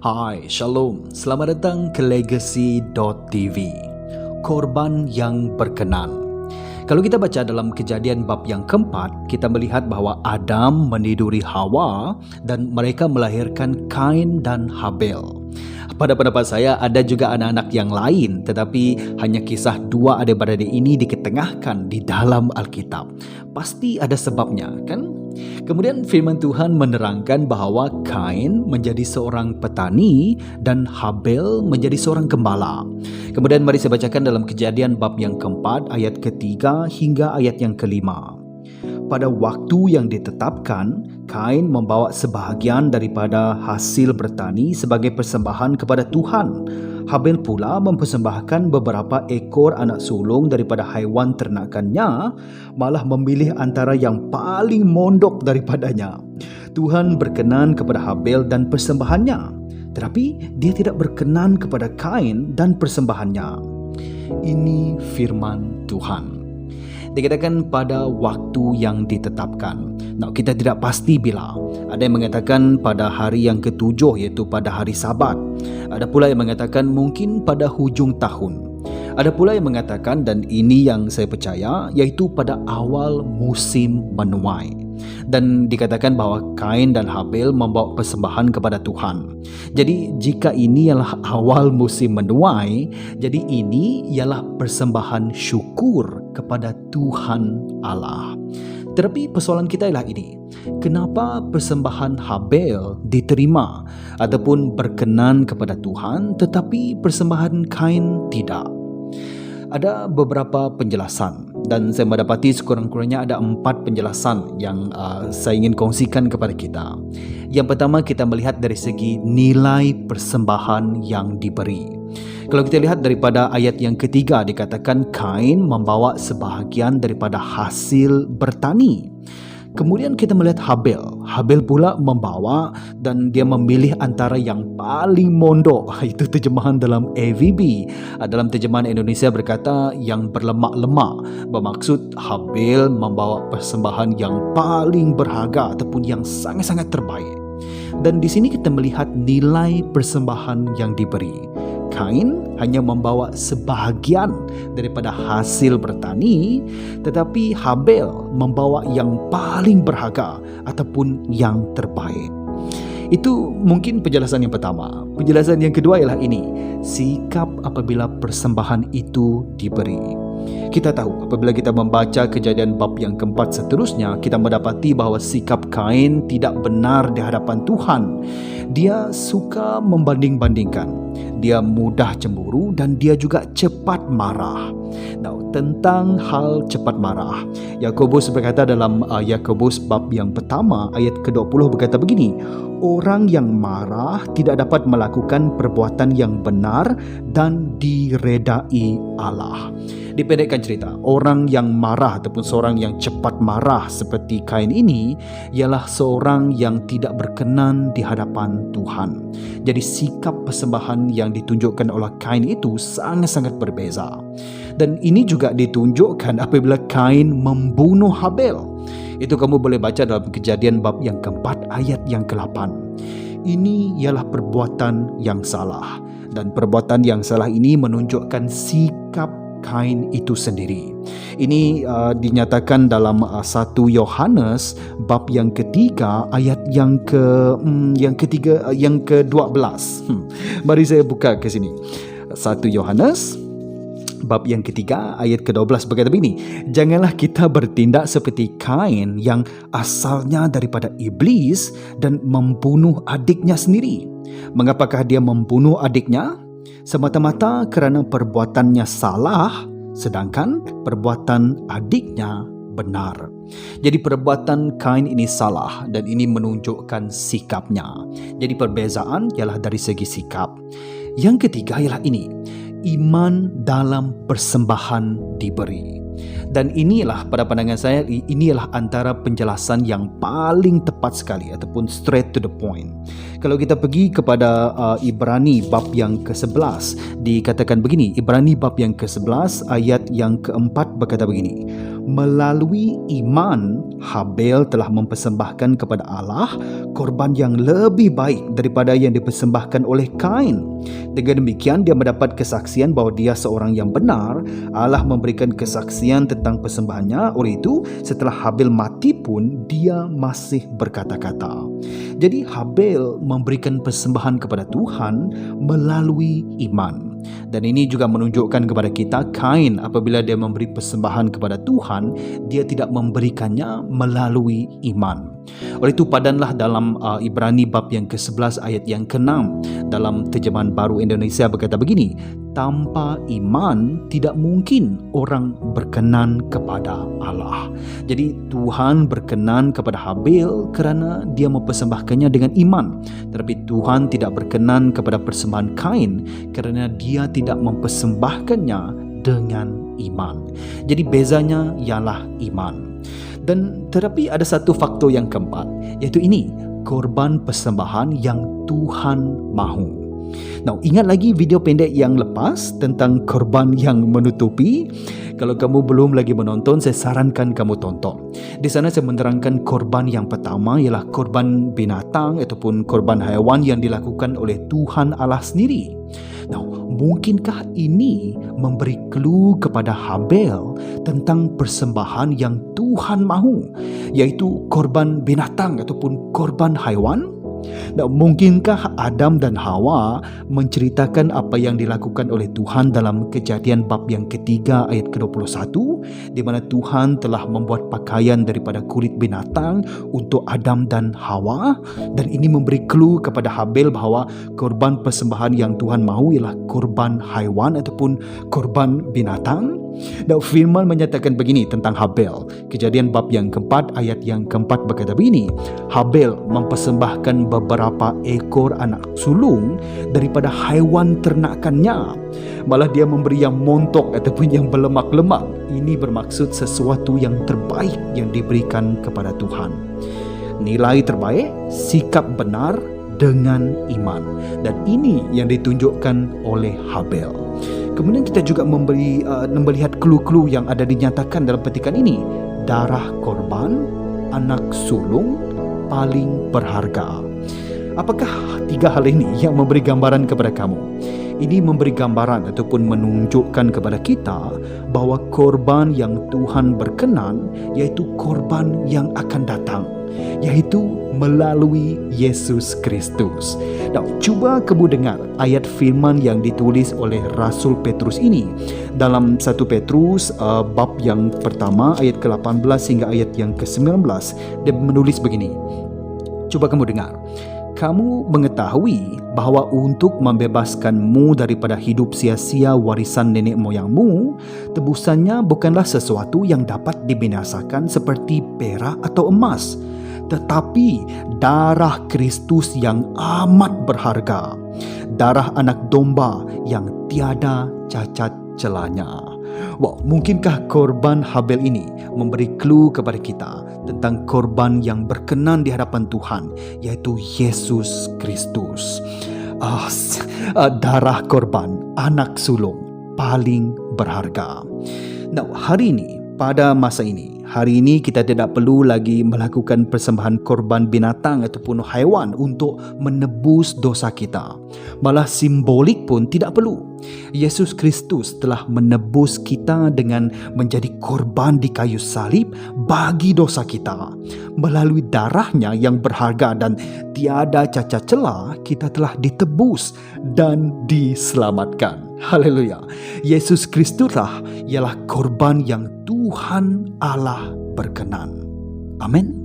Hai, Shalom. Selamat datang ke Legacy.tv. Korban yang berkenan. Kalau kita baca dalam Kejadian bab yang keempat, kita melihat bahwa Adam meniduri Hawa dan mereka melahirkan Kain dan Habel. Pada pendapat saya ada juga anak-anak yang lain, tetapi hanya kisah dua adik-beradik ini diketengahkan di dalam Alkitab. Pasti ada sebabnya, kan? Kemudian firman Tuhan menerangkan bahwa Kain menjadi seorang petani dan Habel menjadi seorang gembala. Kemudian mari saya bacakan dalam Kejadian bab yang keempat ayat ketiga hingga ayat yang kelima. Pada waktu yang ditetapkan, Kain membawa sebahagian daripada hasil bertani sebagai persembahan kepada Tuhan. Habel pula mempersembahkan beberapa ekor anak sulung daripada haiwan ternakannya, malah memilih antara yang paling mondok daripadanya. Tuhan berkenan kepada Habel dan persembahannya, tetapi dia tidak berkenan kepada Kain dan persembahannya. Ini firman Tuhan. Dikatakan pada waktu yang ditetapkan. Nah, kita tidak pasti bila. Ada yang mengatakan pada hari yang ketujuh, iaitu pada hari Sabat. Ada pula yang mengatakan mungkin pada hujung tahun. Ada pula yang mengatakan, dan ini yang saya percaya, iaitu pada awal musim menuai. Dan dikatakan bahwa Kain dan Habel membawa persembahan kepada Tuhan. Jadi jika ini ialah awal musim menuai, jadi ini ialah persembahan syukur kepada Tuhan Allah. Tetapi persoalan kita ialah ini, kenapa persembahan Habel diterima ataupun berkenan kepada Tuhan, tetapi persembahan Kain tidak? Ada beberapa penjelasan dan saya mendapati sekurang-kurangnya ada 4 penjelasan yang saya ingin kongsikan kepada kita. Yang pertama, kita melihat dari segi nilai persembahan yang diberi. Kalau kita lihat daripada ayat yang ketiga, dikatakan Kain membawa sebahagian daripada hasil bertani. Kemudian kita melihat Habel. Habel pula membawa dan dia memilih antara yang paling mondok. Itu terjemahan dalam AVB. Dalam terjemahan Indonesia berkata yang berlemak-lemak. Bermaksud Habel membawa persembahan yang paling berharga ataupun yang sangat-sangat terbaik. Dan di sini kita melihat nilai persembahan yang diberi. Kain hanya membawa sebahagian daripada hasil bertani, tetapi Habel membawa yang paling berharga ataupun yang terbaik. Itu mungkin penjelasan yang pertama. Penjelasan yang kedua ialah ini, sikap apabila persembahan itu diberi. Kita tahu apabila kita membaca Kejadian bab yang keempat seterusnya, kita mendapati bahawa sikap Kain tidak benar di hadapan Tuhan. Dia suka membanding-bandingkan. Dia mudah cemburu dan dia juga cepat marah. Nah, tentang hal cepat marah, Yakobus berkata dalam Yakobus bab yang pertama ayat ke-20 berkata begini, orang yang marah tidak dapat melakukan perbuatan yang benar dan diredai Allah. Dipendekkan cerita, orang yang marah ataupun seorang yang cepat marah seperti Kain ini ialah seorang yang tidak berkenan di hadapan Tuhan. Jadi sikap persembahan yang ditunjukkan oleh Kain itu sangat-sangat berbeza. Dan ini juga ditunjukkan apabila Kain membunuh Habel. Itu kamu boleh baca dalam Kejadian bab yang keempat ayat yang ke-8. Ini ialah perbuatan yang salah. Dan perbuatan yang salah ini menunjukkan sikap Kain itu sendiri. Ini dinyatakan dalam 1 Yohanes bab yang ketiga ayat yang ke-12. Mari saya buka ke sini. 1 Yohanes bab yang ketiga ayat ke-12 berkata begini, janganlah kita bertindak seperti Kain yang asalnya daripada iblis dan membunuh adiknya sendiri. Mengapakah dia membunuh adiknya? Semata-mata kerana perbuatannya salah, sedangkan perbuatan adiknya benar. Jadi perbuatan Kain ini salah dan ini menunjukkan sikapnya. Jadi perbezaan ialah dari segi sikap. Yang ketiga ialah ini, iman dalam persembahan diberi. Dan inilah pada pandangan saya, inilah antara penjelasan yang paling tepat sekali ataupun straight to the point. Kalau kita pergi kepada Ibrani bab yang ke-11, dikatakan begini, Ibrani bab yang ke-11 ayat yang ke-4 berkata begini, melalui iman Habel telah mempersembahkan kepada Allah korban yang lebih baik daripada yang dipersembahkan oleh Kain. Dengan demikian dia mendapat kesaksian bahawa dia seorang yang benar. Allah memberikan kesaksian tentang persembahannya. Oleh itu setelah Habel mati pun dia masih berkata-kata. Jadi Habel memberikan persembahan kepada Tuhan melalui iman. Dan ini juga menunjukkan kepada kita Kain apabila dia memberi persembahan kepada Tuhan, dia tidak memberikannya melalui iman. Oleh itu padanlah dalam Ibrani bab yang ke-11 ayat yang ke-6 dalam terjemahan baru Indonesia berkata begini, tanpa iman tidak mungkin orang berkenan kepada Allah. Jadi Tuhan berkenan kepada Habel kerana dia mempersembahkannya dengan iman. Tetapi Tuhan tidak berkenan kepada persembahan Kain kerana dia tidak mempersembahkannya dengan iman. Jadi bezanya ialah iman. Dan tetapi ada satu faktor yang keempat, iaitu ini, korban persembahan yang Tuhan mahu. Now, ingat lagi video pendek yang lepas tentang korban yang menutupi? Kalau kamu belum lagi menonton, saya sarankan kamu tonton. Di sana saya menerangkan korban yang pertama ialah korban binatang ataupun korban haiwan yang dilakukan oleh Tuhan Allah sendiri. Now, mungkinkah ini memberi clue kepada Habel tentang persembahan yang Tuhan mahu, iaitu korban binatang ataupun korban haiwan? Dan mungkinkah Adam dan Hawa menceritakan apa yang dilakukan oleh Tuhan dalam Kejadian bab yang ketiga ayat ke-21, di mana Tuhan telah membuat pakaian daripada kulit binatang untuk Adam dan Hawa, dan ini memberi clue kepada Habel bahawa korban persembahan yang Tuhan mahu ialah korban haiwan ataupun korban binatang. Dan firman menyatakan begini tentang Habel. Kejadian bab yang keempat ayat yang keempat berkata begini, Habel mempersembahkan beberapa ekor anak sulung daripada haiwan ternakannya. Malah dia memberi yang montok ataupun yang berlemak-lemak. Ini bermaksud sesuatu yang terbaik yang diberikan kepada Tuhan. Nilai terbaik, sikap benar dengan iman. Dan ini yang ditunjukkan oleh Habel. Kemudian kita juga melihat clue-clue yang ada dinyatakan dalam petikan ini. Darah korban, anak sulung, paling berharga. Apakah tiga hal ini yang memberi gambaran kepada kamu? Ini memberi gambaran ataupun menunjukkan kepada kita bahawa korban yang Tuhan berkenan iaitu korban yang akan datang, iaitu melalui Yesus Kristus. Nah, cuba kamu dengar ayat firman yang ditulis oleh Rasul Petrus ini dalam 1 Petrus bab yang pertama ayat ke-18 hingga ayat yang ke-19. Dia menulis begini. Coba kamu dengar. Kamu mengetahui bahawa untuk membebaskanmu daripada hidup sia-sia warisan nenek moyangmu, tebusannya bukanlah sesuatu yang dapat dibinasakan seperti perak atau emas, tetapi darah Kristus yang amat berharga, darah anak domba yang tiada cacat celanya. Wow, mungkinkah korban Habel ini memberi clue kepada kita tentang korban yang berkenan di hadapan Tuhan, yaitu Yesus Kristus. Darah korban anak sulung paling berharga. Nah, hari ini, pada masa ini, hari ini kita tidak perlu lagi melakukan persembahan korban binatang ataupun haiwan untuk menebus dosa kita. Malah simbolik pun tidak perlu. Yesus Kristus telah menebus kita dengan menjadi korban di kayu salib bagi dosa kita. Melalui darahnya yang berharga dan tiada cacat celah, kita telah ditebus dan diselamatkan. Haleluya. Yesus Kristuslah ialah korban yang Tuhan Allah berkenan. Amin.